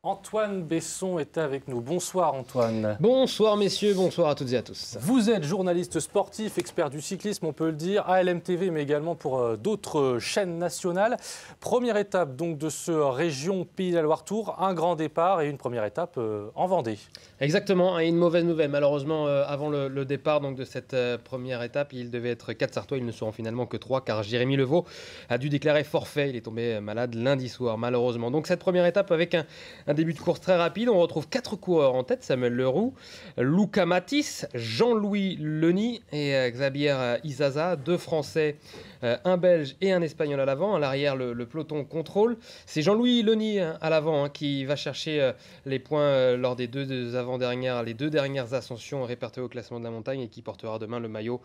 Antoine Besson est avec nous. Bonsoir Antoine. Bonsoir messieurs, bonsoir à toutes et à tous. Vous êtes journaliste sportif, expert du cyclisme, on peut le dire, à LMTV, mais également pour d'autres chaînes nationales. Première étape donc de ce région Pays de la Loire Tour, un grand départ et une première étape en Vendée. Exactement, et une mauvaise nouvelle. Malheureusement, avant le départ donc, de cette première étape, il devait être 4 Sartois, ils ne seront finalement que 3 car Jérémy Levaux a dû déclarer forfait. Il est tombé malade lundi soir, malheureusement. Donc cette première étape avec un début de course très rapide. On retrouve 4 coureurs en tête, Samuel Leroux, Luca Matisse, Jean-Louis Leny et Xavier Izaza, 2 Français, un Belge et un Espagnol à l'avant. À l'arrière, le peloton contrôle. C'est Jean-Louis Leny à l'avant qui va chercher les points lors des les deux dernières ascensions répertoriées au classement de la montagne et qui portera demain le maillot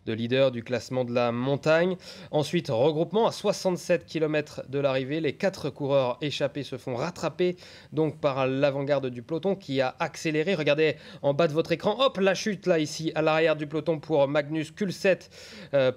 de leader du classement de la montagne. Ensuite, regroupement à 67 km de l'arrivée. Les 4 coureurs échappés se font rattraper donc par l'avant-garde du peloton qui a accéléré. Regardez en bas de votre écran, hop, la chute là ici à l'arrière du peloton pour Magnus Kulset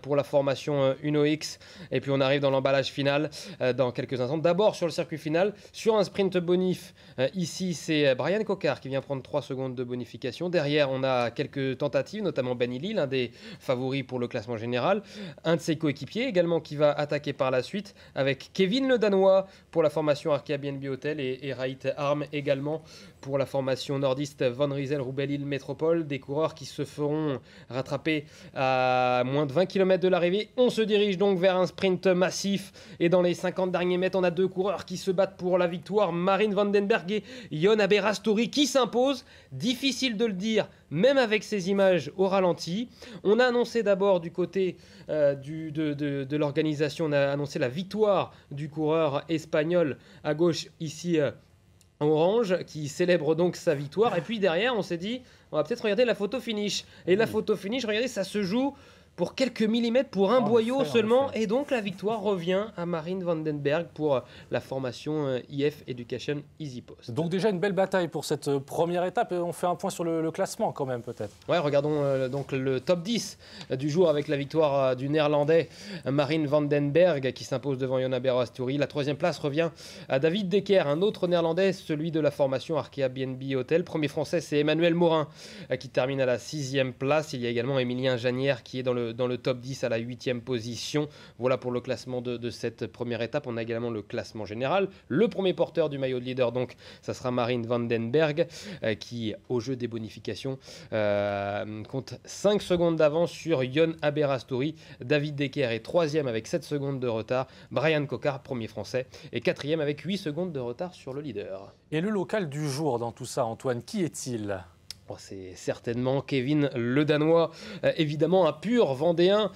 pour la formation Uno X. Et puis on arrive dans l'emballage final dans quelques instants. D'abord sur le circuit final, sur un sprint bonif, ici c'est Brian Cocard qui vient prendre 3 secondes de bonification. Derrière on a quelques tentatives, notamment Ben Illy, l'un des favoris pour le classement général. Un de ses coéquipiers également qui va attaquer par la suite avec Kevin le Danois pour la formation Arkea BNB Hotel et Raït Arm également pour la formation nordiste Van Rysel-Roubaix-Lille Métropole. Des coureurs qui se feront rattraper à moins de 20 km de l'arrivée. On se dirige donc vers un sprint massif et dans les 50 derniers mètres, on a 2 coureurs qui se battent pour la victoire. Marine Vandenberg et Yon Aberastori qui s'imposent. Difficile de le dire, même avec ces images au ralenti. On a annoncé d'abord du côté de l'organisation, on a annoncé la victoire du coureur espagnol à gauche ici orange qui célèbre donc sa victoire. Et puis derrière, on s'est dit, on va peut-être regarder la photo finish. Et la photo finish, regardez, ça se joue pour quelques millimètres, pour un boyau seulement. Et donc la victoire revient à Marine Vandenberg pour la formation IF Education Easy Post. Donc déjà une belle bataille pour cette première étape. Et on fait un point sur le classement quand même peut-être. Ouais, regardons donc le top 10 du jour avec la victoire du néerlandais Marine Vandenberg qui s'impose devant Yon Aberastori. La 3e place revient à David Decker, un autre néerlandais, celui de la formation Arkea BNB Hotel. Premier français, c'est Emmanuel Morin qui termine à la 6e place. Il y a également Emilien Janière qui est dans le top 10 à la 8e position. Voilà pour le classement de cette première étape. On a également le classement général. Le premier porteur du maillot de leader, donc, ça sera Marine Vandenberg qui, au jeu des bonifications, compte 5 secondes d'avance sur Yon Aberastori. David Decker est 3e avec 7 secondes de retard. Brian Cocard, premier français, est 4e avec 8 secondes de retard sur le leader. Et le local du jour dans tout ça, Antoine, qui est-il ? C'est certainement Kevin le Danois, évidemment un pur Vendéen,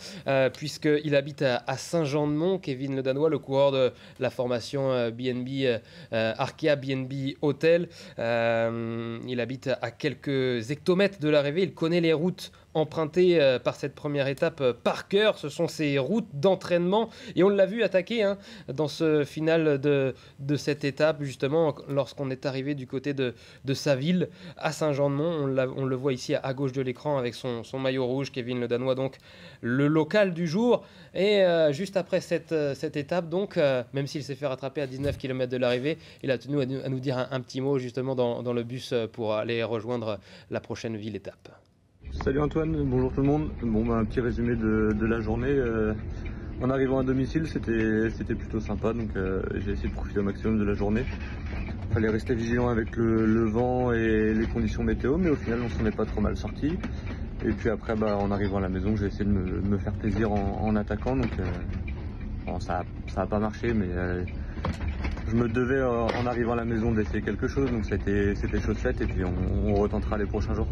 puisqu'il habite à Saint-Jean-de-Mont. Kevin le Danois, le coureur de la formation BNB, Arkea BNB Hotel. Il habite à quelques hectomètres de l'arrivée. Il connaît les routes empruntées par cette première étape par cœur. Ce sont ses routes d'entraînement et on l'a vu attaquer dans ce final de cette étape, justement lorsqu'on est arrivé du côté de sa ville à Saint-Jean-de-Mont. On le voit ici à gauche de l'écran avec son maillot rouge, Kevin le Danois, donc le local du jour. Et juste après cette étape, donc, même s'il s'est fait rattraper à 19 km de l'arrivée, il a tenu à nous dire un petit mot justement dans le bus pour aller rejoindre la prochaine ville-étape. Salut Antoine, bonjour tout le monde. Bon, un petit résumé de la journée. En arrivant à domicile, c'était plutôt sympa, donc j'ai essayé de profiter au maximum de la journée. Il fallait rester vigilant avec le vent et les conditions météo, mais au final on s'en est pas trop mal sorti. Et puis après, en arrivant à la maison, j'ai essayé de me faire plaisir en attaquant, donc bon, ça a pas marché, mais je me devais en arrivant à la maison d'essayer quelque chose, donc c'était chose faite, et puis on retentera les prochains jours.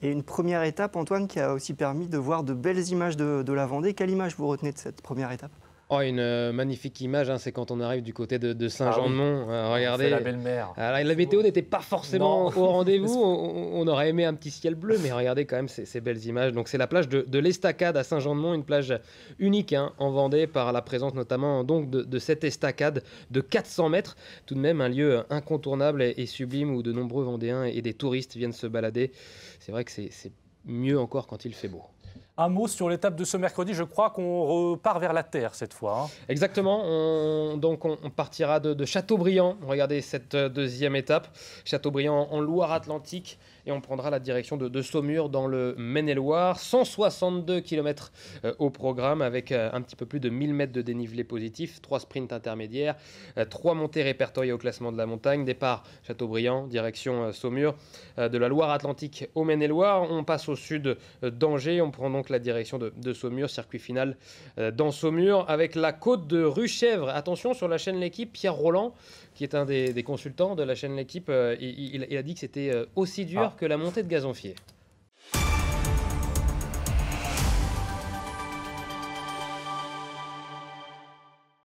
Et une première étape, Antoine, qui a aussi permis de voir de belles images de la Vendée. Quelle image vous retenez de cette première étape ? Oh, une magnifique image, c'est quand on arrive du côté de Saint-Jean-de-Mont. Regardez, la belle-mer. La météo n'était pas forcément au rendez-vous. On aurait aimé un petit ciel bleu, mais regardez quand même ces belles images. Donc c'est la plage de l'Estacade à Saint-Jean-de-Mont, une plage unique en Vendée par la présence notamment donc de cette estacade de 400 mètres. Tout de même un lieu incontournable et sublime où de nombreux Vendéens et des touristes viennent se balader. C'est vrai que c'est mieux encore quand il fait beau. Un mot sur l'étape de ce mercredi, je crois qu'on repart vers la terre cette fois. Exactement, on partira de Châteaubriand. Regardez cette deuxième étape, Châteaubriand en Loire-Atlantique, et on prendra la direction de Saumur dans le Maine-et-Loire. 162 km au programme avec un petit peu plus de 1000 mètres de dénivelé positif, 3 sprints intermédiaires, 3 montées répertoriées au classement de la montagne. Départ Châteaubriand, direction Saumur. De la Loire-Atlantique au Maine-et-Loire, on passe au sud d'Angers, on prend donc la direction de Saumur, circuit final dans Saumur avec la côte de Ruchèvre. Attention, sur la chaîne L'Équipe, Pierre Roland, qui est un des consultants de la chaîne L'Équipe, il a dit que c'était aussi dur que la montée de Gazonfier.